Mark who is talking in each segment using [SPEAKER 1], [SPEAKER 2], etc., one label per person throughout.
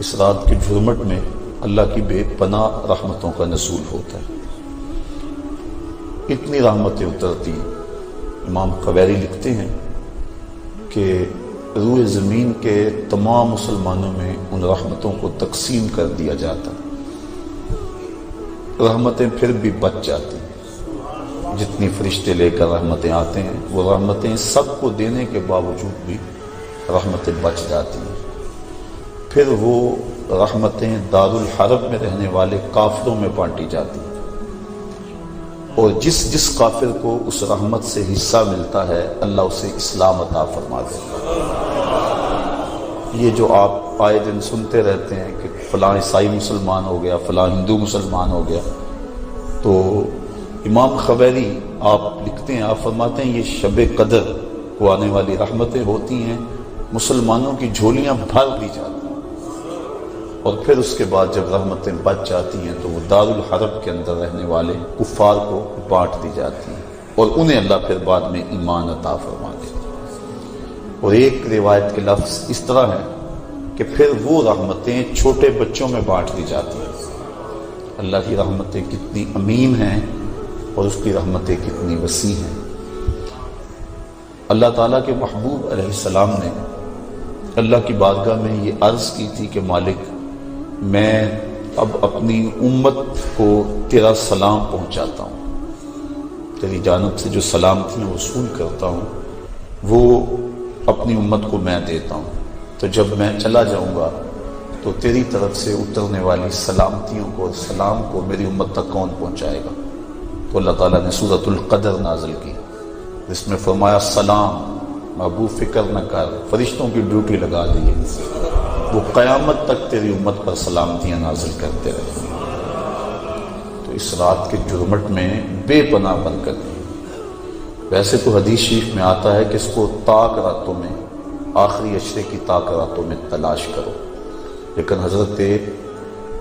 [SPEAKER 1] اس رات کے جھرمٹ میں اللہ کی بے پناہ رحمتوں کا نزول ہوتا ہے، اتنی رحمتیں اترتی ہیں۔ امام قویری لکھتے ہیں کہ روئے زمین کے تمام مسلمانوں میں ان رحمتوں کو تقسیم کر دیا جاتا، رحمتیں پھر بھی بچ جاتی ہیں۔ جتنی فرشتے لے کر رحمتیں آتے ہیں، وہ رحمتیں سب کو دینے کے باوجود بھی رحمتیں بچ جاتی ہیں۔ پھر وہ رحمتیں دارالحرب میں رہنے والے کافروں میں بانٹی جاتی ہیں، اور جس کافر کو اس رحمت سے حصہ ملتا ہے اللہ اسے اسلام عطا فرما دیتا ہے۔ یہ جو آپ آئے دن سنتے رہتے ہیں کہ فلاں عیسائی مسلمان ہو گیا، فلاں ہندو مسلمان ہو گیا، تو امام قویری آپ لکھتے ہیں، آپ فرماتے ہیں یہ شب قدر کو آنے والی رحمتیں ہوتی ہیں، مسلمانوں کی جھولیاں بھر دی جاتی ہیں، اور پھر اس کے بعد جب رحمتیں بچ جاتی ہیں تو وہ دارالحرب کے اندر رہنے والے کفار کو بانٹ دی جاتی ہیں، اور انہیں اللہ پھر بعد میں ایمان عطا فرما دیتا ہے۔ اور ایک روایت کے لفظ اس طرح ہے کہ پھر وہ رحمتیں چھوٹے بچوں میں بانٹ دی جاتی ہیں۔ اللہ کی رحمتیں کتنی عمیم ہیں اور اس کی رحمتیں کتنی وسیع ہیں۔ اللہ تعالیٰ کے محبوب علیہ السلام نے اللہ کی بارگاہ میں یہ عرض کی تھی کہ مالک، میں اب اپنی امت کو تیرا سلام پہنچاتا ہوں، تیری جانب سے جو سلامتیاں وصول کرتا ہوں وہ اپنی امت کو میں دیتا ہوں، تو جب میں چلا جاؤں گا تو تیری طرف سے اترنے والی سلامتیوں کو، سلام کو میری امت تک کون پہنچائے گا؟ تو اللہ تعالیٰ نے سورۃ القدر نازل کی، جس میں فرمایا سلام محبوب فکر نہ کر، فرشتوں کی ڈیوٹی لگا دی ہے، وہ قیامت تک تیری امت پر سلامتیاں نازل کرتے رہے۔ تو اس رات کے جرمٹ میں بے پناہ برکت ہے۔ ویسے تو حدیث شریف میں آتا ہے کہ اس کو طاق راتوں میں، آخری عشرے کی طاق راتوں میں تلاش کرو، لیکن حضرت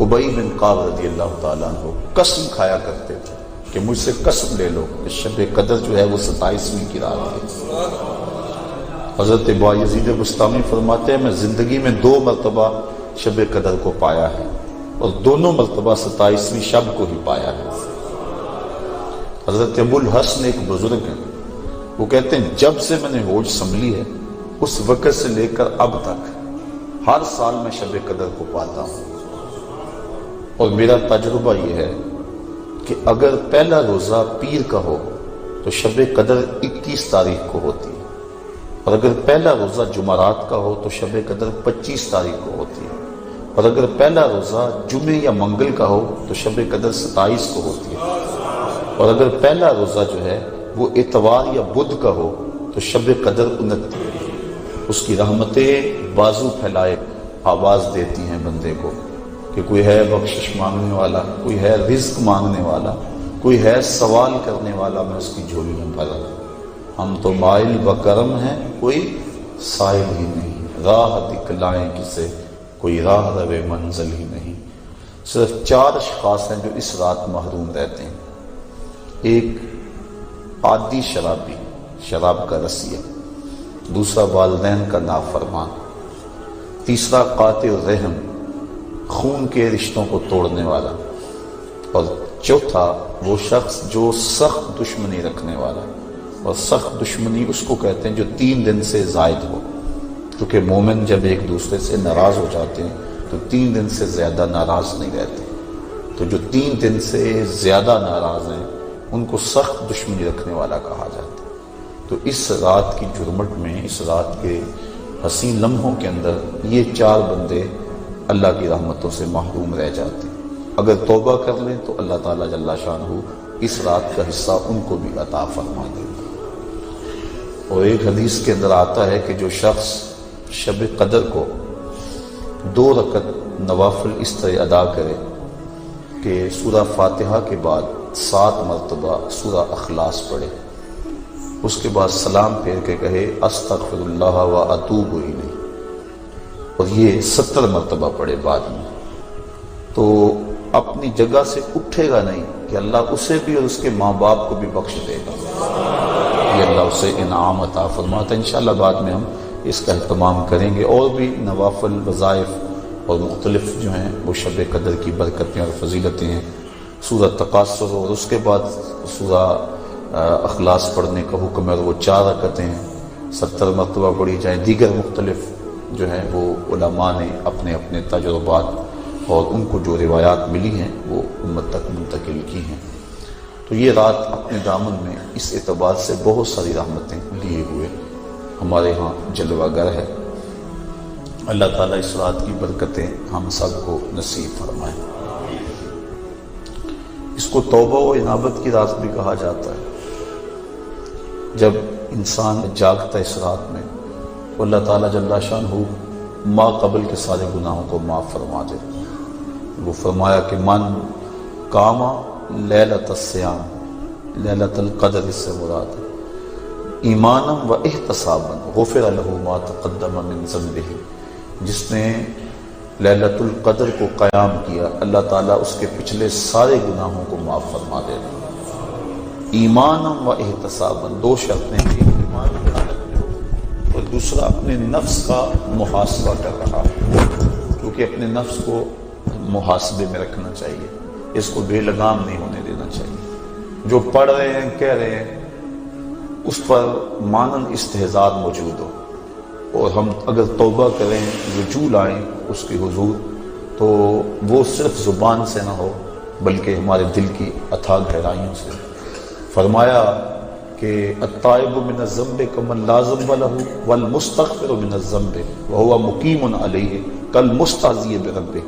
[SPEAKER 1] ابی بن کعب رضی اللہ تعالیٰ عنہ قسم کھایا کرتے تھے کہ مجھ سے قسم لے لو کہ شب قدر جو ہے وہ 27ویں کی رات ہے۔ حضرت بایزید بسطامی فرماتے ہیں میں زندگی میں 2 مرتبہ شب قدر کو پایا ہے، اور دونوں مرتبہ 27ویں شب کو ہی پایا ہے۔ حضرت ابو الحسن ایک بزرگ ہیں، وہ کہتے ہیں جب سے میں نے ہوش سنبھلی ہے اس وقت سے لے کر اب تک ہر سال میں شب قدر کو پاتا ہوں، اور میرا تجربہ یہ ہے کہ اگر پہلا روزہ پیر کا ہو تو شب قدر 21 تاریخ کو ہوتی ہے، اور اگر پہلا روزہ جمعرات کا ہو تو شب قدر 25 تاریخ کو ہوتی ہے، اور اگر پہلا روزہ جمعے یا منگل کا ہو تو شب قدر 27 کو ہوتی ہے، اور اگر پہلا روزہ جو ہے وہ اتوار یا بدھ کا ہو تو شب قدر 29۔ اس کی رحمتیں بازو پھیلائے آواز دیتی ہیں بندے کو کہ کوئی ہے بخشش مانگنے والا، کوئی ہے رزق مانگنے والا، کوئی ہے سوال کرنے والا، میں اس کی جھولی میں بھرا ہوں۔ ہم تو مائل بکرم ہیں، کوئی سائل ہی نہیں، راہ دکھلائیں کسے، کوئی راہ روے منزل ہی نہیں۔ صرف 4 اشخاص ہیں جو اس رات محروم رہتے ہیں۔ ایک عادی شرابی، شراب کا رسیہ، دوسرا والدین کا نافرمان، تیسرا قاطع الرحم، خون کے رشتوں کو توڑنے والا، اور چوتھا وہ شخص جو سخت دشمنی رکھنے والا، اور سخت دشمنی اس کو کہتے ہیں جو 3 دن سے زائد ہو، کیونکہ مومن جب ایک دوسرے سے ناراض ہو جاتے ہیں تو 3 دن سے زیادہ ناراض نہیں رہتے، تو جو 3 دن سے زیادہ ناراض ہیں ان کو سخت دشمنی رکھنے والا کہا جاتا ہے۔ تو اس رات کی جرمٹ میں، اس رات کے حسین لمحوں کے اندر یہ 4 بندے اللہ کی رحمتوں سے محروم رہ جاتے ہیں۔ اگر توبہ کر لیں تو اللہ تعالیٰ جل شانہ اس رات کا حصہ ان کو بھی عطا فرما دے گا۔ اور ایک حدیث کے اندر آتا ہے کہ جو شخص شب قدر کو 2 رکعت نوافل اس طرح ادا کرے کہ سورہ فاتحہ کے بعد 7 مرتبہ سورہ اخلاص پڑھے، اس کے بعد سلام پھیر کے کہے استغفر اللہ و اتوب الیہ، اور یہ 70 مرتبہ پڑھے بعد میں، تو اپنی جگہ سے اٹھے گا نہیں کہ اللہ اسے بھی اور اس کے ماں باپ کو بھی بخش دے گا، یہ اللہ اسے انعام عطا فرماتا ہے۔ انشاءاللہ بعد میں ہم اس کا اہتمام کریں گے، اور بھی نوافل وظائف اور مختلف جو ہیں وہ شب قدر کی برکتیں اور فضیلتیں ہیں۔ سورہ تکاثر اور اس کے بعد سورہ اخلاص پڑھنے کا حکم ہے، اور وہ 4 رکعتیں ہیں، 70 مرتبہ پڑھی جائیں۔ دیگر مختلف جو ہیں وہ علماء نے اپنے اپنے تجربات اور ان کو جو روایات ملی ہیں وہ امت تک منتقل کی ہیں۔ تو یہ رات اپنے دامن میں اس اعتبار سے بہت ساری رحمتیں لیے ہوئے ہمارے ہاں جلوہ گر ہے۔ اللہ تعالیٰ اس رات کی برکتیں ہم سب کو نصیب فرمائیں۔ اس کو توبہ و انابت کی رات بھی کہا جاتا ہے۔ جب انسان جاگتا ہے اس رات میں تو اللہ تعالیٰ جل شانہ ما قبل کے سارے گناہوں کو معاف فرما دے۔ وہ فرمایا کہ من کاما لیلۃ الصیام، لیلۃ القدر اس سے مراد ہے، ایمانا و احتسابا غفر لہ ما تقدم من ذنبہ، جس نے لیلۃ القدر کو قیام کیا اللہ تعالیٰ اس کے پچھلے سارے گناہوں کو معاف فرما دے گا۔ ایمانا و احتسابا، 2 شرطیں ہیں، ایمان کی حالت میں، اور دوسرا اپنے نفس کا محاسبہ کر رہا ہے، کیونکہ اپنے نفس کو محاسبے میں رکھنا چاہیے، اس کو بے لگام نہیں ہونے دینا چاہیے۔ جو پڑھ رہے ہیں کہہ رہے ہیں اس پر مانند استحضار موجود ہو، اور ہم اگر توبہ کریں، رجوع لائیں اس کے حضور، تو وہ صرف زبان سے نہ ہو بلکہ ہمارے دل کی اتھاہ گہرائیوں سے۔ فرمایا کہ التائب من الذنب کمن لا ذنب له والمستغفر من الذنب وهو مقیم علیہ کالمستہزئ بربہ،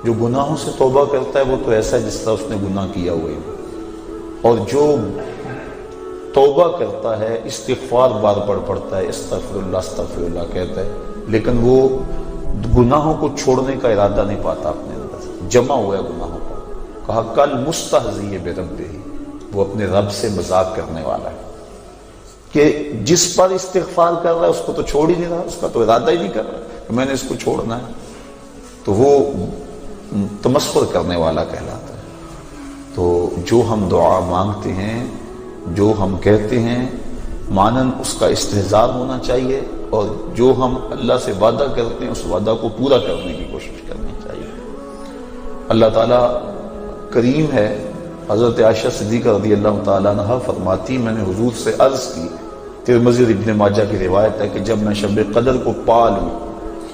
[SPEAKER 1] جو گناہوں سے توبہ کرتا ہے وہ تو ایسا ہے جس طرح اس نے گناہ کیا ہوئے ہے، اور جو توبہ کرتا ہے استغفار بار بار پڑھتا ہے، استغفر اللہ کہتا ہے، لیکن وہ گناہوں کو چھوڑنے کا ارادہ نہیں پاتا اپنے اندر، جمع ہوا ہے گناہوں کا۔ کہا کل مستہزئ بربہ، وہ اپنے رب سے مذاق کرنے والا ہے کہ جس پر استغفار کر رہا ہے اس کو تو چھوڑ ہی نہیں رہا، اس کا تو ارادہ ہی نہیں کر رہا کہ میں نے اس کو چھوڑنا ہے، تو وہ تمسخر کرنے والا کہلاتا ہے۔ تو جو ہم دعا مانگتے ہیں، جو ہم کہتے ہیں، مانن اس کا استحضار ہونا چاہیے، اور جو ہم اللہ سے وعدہ کرتے ہیں اس وعدہ کو پورا کرنے کی کوشش کرنی چاہیے۔ اللہ تعالیٰ کریم ہے۔ حضرت عائشہ صدیقہ رضی اللہ تعالیٰ عنہ فرماتی، میں نے حضور سے عرض کی، ترمذی اور ابن ماجہ کی روایت ہے کہ جب میں شب قدر کو پا لوں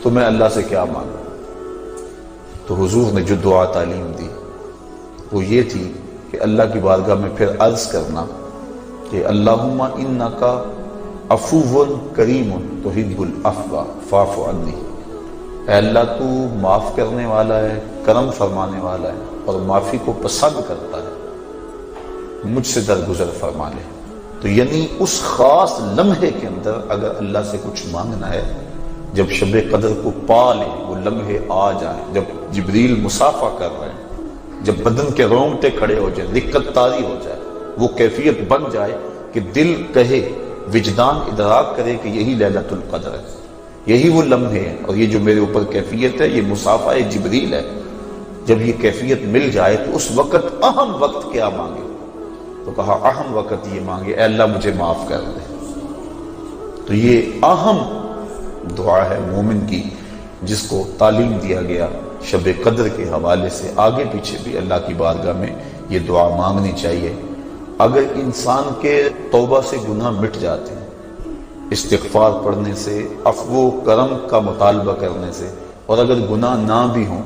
[SPEAKER 1] تو میں اللہ سے کیا مانگوں؟ تو حضور نے جو دعا تعلیم دی وہ یہ تھی کہ اللہ کی بارگاہ میں پھر عرض کرنا کہ اللہم انکا عفو کریم تحب العفو فاعف عنی، اے اللہ تو معاف کرنے والا ہے، کرم فرمانے والا ہے اور معافی کو پسند کرتا ہے، مجھ سے درگزر فرما لے۔ تو یعنی اس خاص لمحے کے اندر اگر اللہ سے کچھ مانگنا ہے، جب شب قدر کو پا لے، وہ لمحے آ جائیں، جب جبریل مسافہ کر رہے ہیں، جب بدن کے رونگٹے کھڑے ہو جائیں، دقت طاری ہو جائے، وہ کیفیت بن جائے کہ دل کہے، وجدان ادراک کرے کہ یہی لیلۃ القدر ہے، یہی وہ لمحے ہیں، اور یہ جو میرے اوپر کیفیت ہے یہ مسافہ جبریل ہے۔ جب یہ کیفیت مل جائے تو اس وقت اہم وقت کیا مانگے؟ تو کہا اہم وقت یہ مانگے اے اللہ مجھے معاف کر دے۔ تو یہ اہم دعا ہے مومن کی، جس کو تعلیم دیا گیا شب قدر کے حوالے سے۔ آگے پیچھے بھی اللہ کی بارگاہ میں یہ دعا مانگنی چاہیے۔ اگر انسان کے توبہ سے گناہ مٹ جاتے ہیں، استغفار پڑھنے سے، عفو و کرم کا مطالبہ کرنے سے، اور اگر گناہ نہ بھی ہوں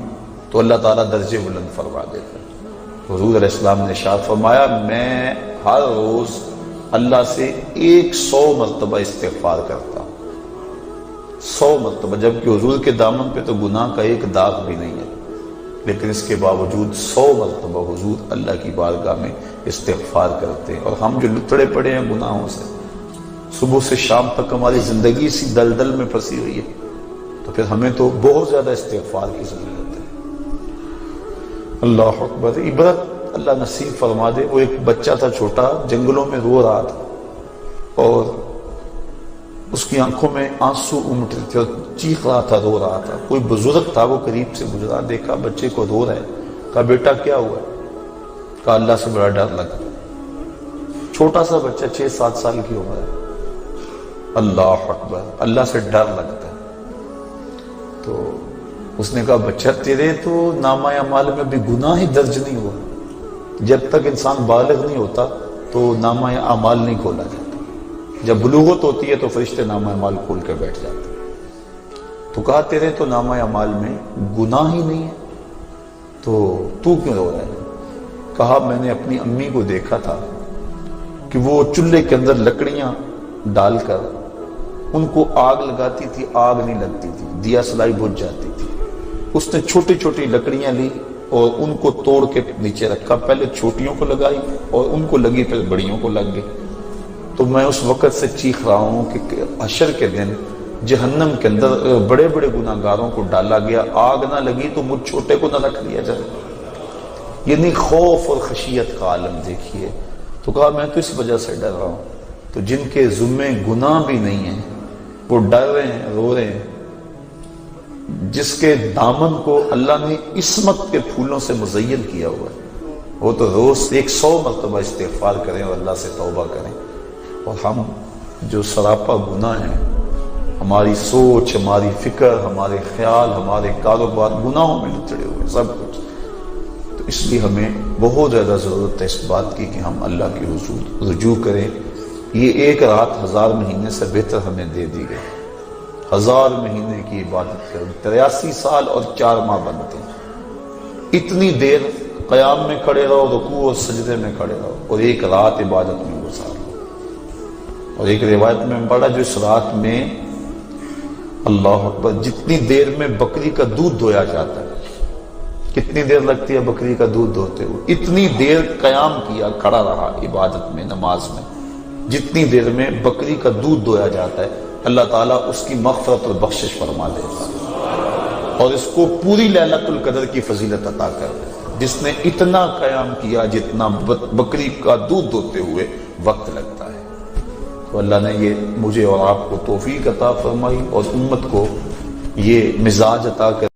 [SPEAKER 1] تو اللہ تعالیٰ درجے بلند فرما دیتا ہے۔ حضور علیہ السلام نے ارشاد فرمایا، میں ہر روز اللہ سے 100 مرتبہ استغفار کرتا ہوں، 100 مرتبہ، جبکہ حضور کے دامن پہ تو گناہ کا ایک داغ بھی نہیں ہے، لیکن اس کے باوجود 100 مرتبہ حضور اللہ کی بارگاہ میں استغفار کرتے ہیں۔ اور ہم جو لتڑے پڑے ہیں گناہوں سے، صبح سے شام تک ہماری زندگی اسی دلدل میں پھنسی ہوئی ہے، تو پھر ہمیں تو بہت زیادہ استغفار کی ضرورت ہے۔ اللہ اکبر، عبرت اللہ نصیب فرما دے۔ وہ ایک بچہ تھا چھوٹا، جنگلوں میں رو رہا تھا، اور اس کی آنکھوں میں آنسو امٹ رہے تھے، اور چیخ رہا تھا، رو رہا تھا۔ کوئی بزرگ تھا، وہ قریب سے گزرا، دیکھا بچے کو رو رہا ہے، کہا بیٹا کیا ہوا ہے؟ کہا اللہ سے بڑا ڈر لگا۔ چھوٹا سا بچہ 6-7 سال کی عمر ہے۔ اللہ اکبر، اللہ سے ڈر لگتا ہے۔ تو اس نے کہا بچہ تیرے تو نامہ اعمال میں بھی گناہ ہی درج نہیں ہوا. جب تک انسان بالغ نہیں ہوتا تو نامہ اعمال نہیں کھولا جاتا. جب بلوغت ہوتی ہے تو فرشتے نامہ اعمال کھول کے بیٹھ جاتے. تو کہا تیرے تو نامہ اعمال میں گناہ ہی نہیں ہے تو کیوں رو رہا ہے؟ کہا میں نے اپنی امی کو دیکھا تھا کہ وہ چولہے کے اندر لکڑیاں ڈال کر ان کو آگ لگاتی تھی، آگ نہیں لگتی تھی، دیا سلائی بجھ جاتی تھی. اس نے چھوٹی چھوٹی لکڑیاں لی اور ان کو توڑ کے نیچے رکھا. پہلے چھوٹیوں کو لگائی اور ان کو لگی، پھر بڑیوں کو لگ گئی. تو میں اس وقت سے چیخ رہا ہوں کہ حشر کے دن جہنم کے اندر بڑے بڑے گناہ گاروں کو ڈالا گیا، آگ نہ لگی تو مجھ چھوٹے کو نہ رکھ دیا جائے. یعنی خوف اور خشیت کا عالم دیکھیے. تو کہا میں تو اس وجہ سے ڈر رہا ہوں. تو جن کے ذمے گناہ بھی نہیں ہیں وہ ڈر رہے ہیں، رو رہے ہیں. جس کے دامن کو اللہ نے عصمت کے پھولوں سے مزین کیا ہوا ہے، وہ تو روز 100 مرتبہ استغفار کریں اور اللہ سے توبہ کریں. اور ہم جو سراپا گناہ ہیں، ہماری سوچ، ہماری فکر، ہمارے خیال، ہمارے کاروبار گناہوں میں لچڑے ہوئے سب کچھ. تو اس لیے ہمیں بہت زیادہ ضرورت ہے اس بات کی کہ ہم اللہ کے حضور رجوع کریں. یہ ایک رات 1000 مہینے سے بہتر ہمیں دے دی گئی. 1000 مہینے کی عبادت کریں، 83 سال اور 4 ماہ بنتے ہیں. اتنی دیر قیام میں کھڑے رہو، رکوع اور سجدے میں کھڑے رہو، اور ایک رات عبادت میں گزارو. اور ایک روایت میں پڑھا جو اس رات میں اللہ اکبر جتنی دیر میں بکری کا دودھ دھویا جاتا ہے، کتنی دیر لگتی ہے بکری کا دودھ دھوتے ہوئے، اتنی دیر قیام کیا، کھڑا رہا عبادت میں، نماز میں. جتنی دیر میں بکری کا دودھ دھویا جاتا ہے اللہ تعالیٰ اس کی مغفرت اور بخشش فرما دیتا ہے اور اس کو پوری لیلۃ القدر کی فضیلت عطا کر دے. جس نے اتنا قیام کیا جتنا بکری کا دودھ دھوتے ہوئے وقت لگتا ہے. تو اللہ نے یہ مجھے اور آپ کو توفیق عطا فرمائی اور امت کو یہ مزاج عطا کر